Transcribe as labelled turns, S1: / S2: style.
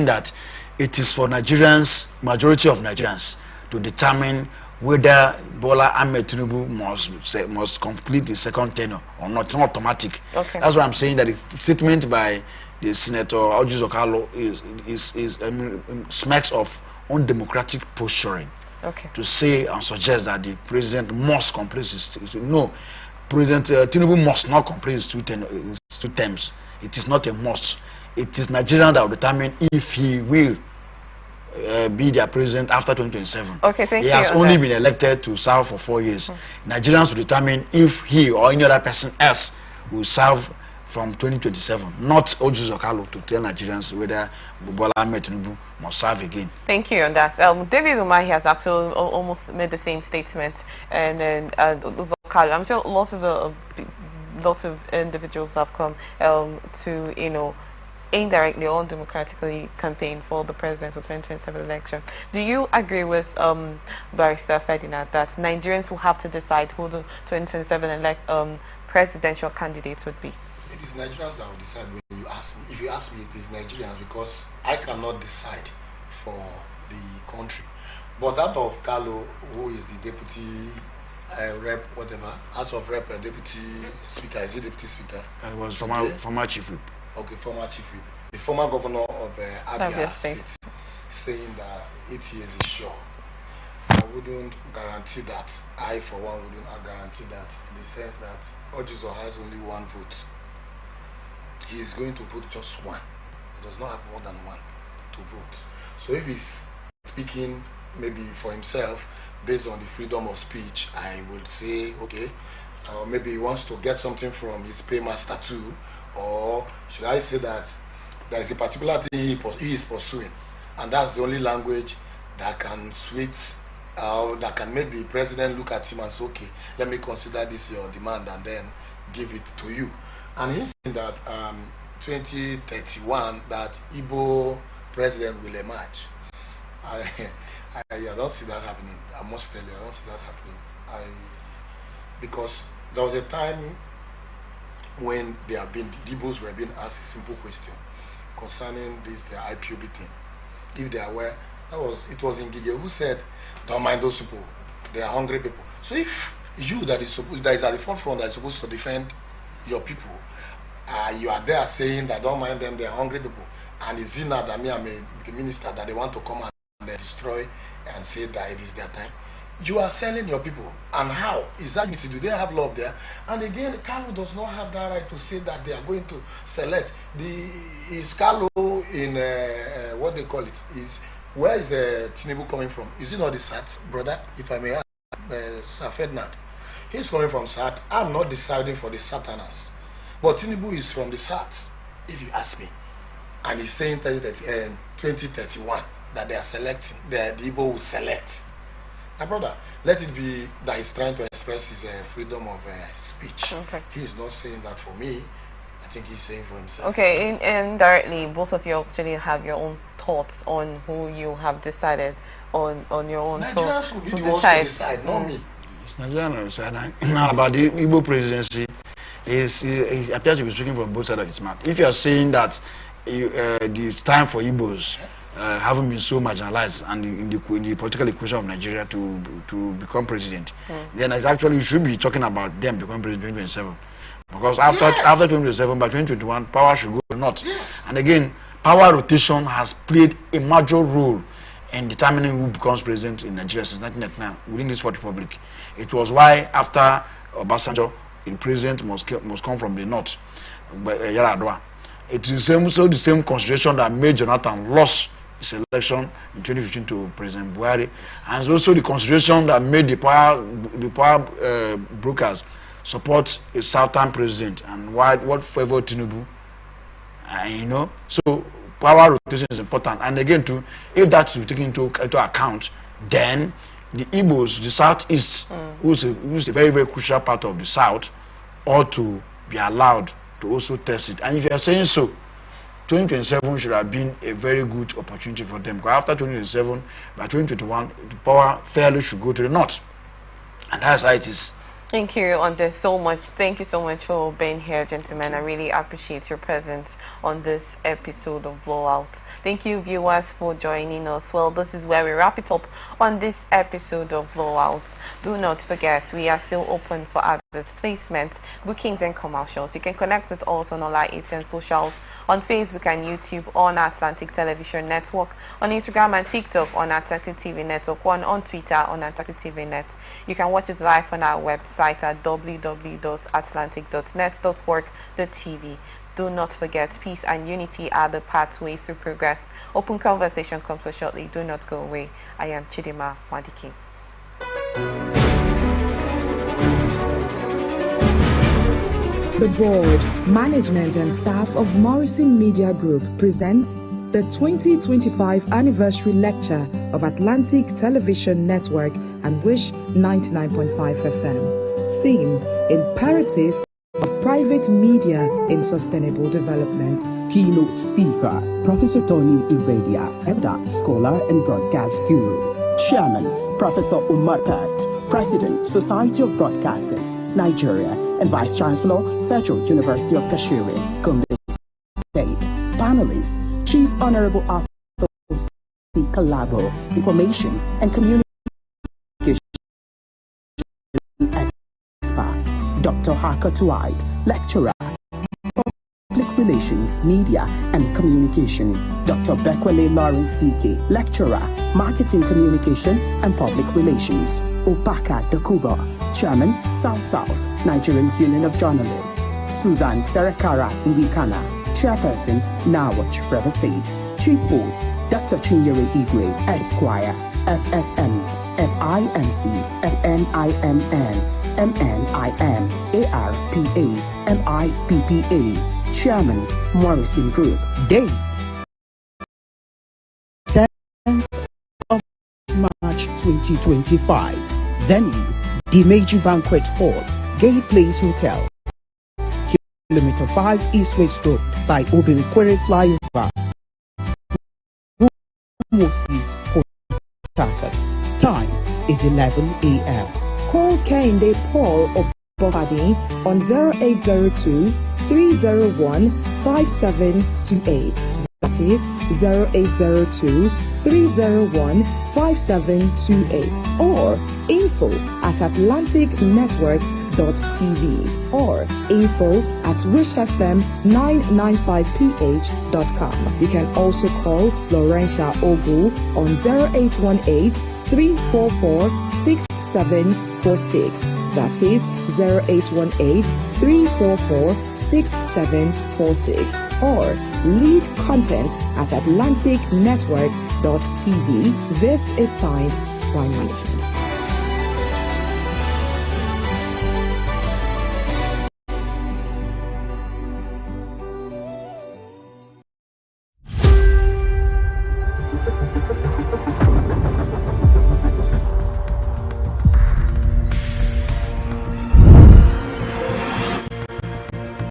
S1: that it is for Nigerians, majority of Nigerians, to determine whether Bola Ahmed Tinubu must complete the second tenure or not. It's not automatic.
S2: Okay.
S1: That's why I'm saying that the statement by the Senator Orji Zokalo is smacks of undemocratic posturing.
S2: Okay.
S1: To say and suggest that the president must complete his no, President Tinubu must not complete his two terms. It is not a must. It is Nigerian that will determine if he will be their president after 2027.
S2: Okay, thank you.
S1: He has only been elected to serve for 4 years. Nigerians will determine if he or any other person else will serve from 2027, not Orji Zokalo to tell Nigerians whether Bola Ahmed Tinubu must serve again.
S2: Thank you on that. David Umahi has actually almost made the same statement, and then Zokalo, I'm sure lots of individuals have come to indirectly or democratically campaign for the president for 2027 election. Do you agree with Barrister Ferdinand that Nigerians will have to decide who the 2027 presidential candidate would be?
S3: It is Nigerians that will decide when you ask me. If you ask me, it is Nigerians, because I cannot decide for the country. But that of Carlo, who is the deputy rep, whatever, House of Rep, deputy speaker, is he deputy speaker?
S1: I was former chief whip.
S3: Okay, former chief whip. The former governor of Abia State, saying that 8 years is sure. I wouldn't guarantee that. I, for one, wouldn't guarantee that, in the sense that Ojizo has only one vote. He is going to vote just one. He does not have more than one to vote. So if he's speaking maybe for himself, based on the freedom of speech, I would say, okay, maybe he wants to get something from his paymaster too, or should I say that there is a particular thing he is pursuing, and that's the only language that can that can make the president look at him and say, okay, let me consider this your demand and then give it to you. And he's saying that 2031 that Igbo president will emerge. I don't see that happening. I must tell you, I don't see that happening. Because there was a time when the Igbos were being asked a simple question concerning their IPOB thing. If they are aware, it was in Gige who said, don't mind those people, they are hungry people. So if you that is at the forefront that is supposed to defend your people, you are there saying that don't mind them, they are hungry people, and it's in that me, I'm a minister, that they want to come and destroy and say that it is their time. You are selling your people. And how is that unity? Do they have love there? And again, Carlo does not have that right to say that they are going to select. Is Carlo in what they call it? Where is Tinubu coming from? Is it not the SAT, brother? If I may ask, Sir Ferdinand. He's coming from SAT. I'm not deciding for the Southerners. But Tinubu is from the SAT, if you ask me. And he's saying 2031 that they are selecting, the Igbo will select. My brother, let it be that he's trying to express his freedom of speech. Okay. He is not saying that for me. I think he's saying for himself.
S2: Okay, indirectly, both of you actually have your own thoughts on who you have decided on your own.
S3: Nigerians will be the ones to decide, not me.
S1: It's Nigerians. Now about the Igbo presidency, he appears to be speaking from both sides of his mouth. If you are saying that it's time for Igbos haven't been so marginalized and in the political equation of Nigeria to become president, then it's actually you should be talking about them becoming president in 2027. Because after 2027, by 2021, power should go or not.
S3: Yes.
S1: And again, power rotation has played a major role in determining who becomes president in Nigeria since 1999 within this Fourth Republic. It was why after Obasanjo, the president must come from the north, Yaradua. It is also the same consideration that made Jonathan lose his election in 2015 to President Buhari, and it's also the consideration that made the power brokers support a southern president and what favored Tinubu. So power rotation is important. And again, if that's taken into account, then the Igbos, the southeast, who's a very, very crucial part of the south, ought to be allowed to also test it. And if you are saying so, 2027 should have been a very good opportunity for them. Because after 2027, by 2021, the power fairly should go to the north. And that's how it is.
S2: Thank you on this so much. Thank you so much for being here, gentlemen. I really appreciate your presence on this episode of Blowout. Thank you, viewers, for joining us. Well, this is where we wrap it up on this episode of Blowout. Do not forget, we are still open for advert placements, bookings, and commercials. You can connect with us on all our and socials, on Facebook and YouTube on Atlantic Television Network, on Instagram and TikTok on Atlantic TV Network, on Twitter on Atlantic TV Net. You can watch us live on our website at www.atlantic.net.work.tv. Do not forget, peace and unity are the pathways to progress. Open conversation comes so shortly. Do not go away. I am Chidima Wadiki.
S4: The board, management and staff of Morrison Media Group presents the 2025 anniversary lecture of Atlantic Television Network and Wish 99.5 FM. Theme: Imperative of Private Media in Sustainable Development.
S5: Keynote speaker, Professor Tony Iradia, Elder Scholar and Broadcast Guru. Chairman, Professor Umar Pat, President, Society of Broadcasters, Nigeria, and Vice Chancellor, Federal University of Kashiri, Gombe State. Panelists, Chief Honorable Arthur C. Kalabo, Information and Communication Expert, Dr. Harker Dwight, Lecturer, Public Relations, Media and Communication, Dr. Bekwele Lawrence DK, Lecturer, Marketing Communication and Public Relations, Opaka Dakuba, Chairman, South-South, Nigerian Union of Journalists, Susan Serekara Nwikana, Chairperson, Nawach, River State, Chief Host, Dr. Chinyere Igwe, Esquire, FSM, FIMC, FNIMN, MNIM, ARPA, MIPPA, Chairman, Morrison Group. Date: 10th of March 2025. Venue: Dimeji Banquet Hall, Gay Place Hotel, Kilometer 5 East West Road by Obinkwere Flyover, Mostly Port Harcourt. Time is 11 a.m.
S4: Call Kehinde Paul Obofadi on 0802 301 5728. That is 0802 301 5728 or info@atlanticnetwork.tv or info@wishfm995ph.com. You can also call Laurentia Ogu on 0818 344 6746. That is 0818 344 6746 or lead content at atlanticnetwork.tv. This is signed by management.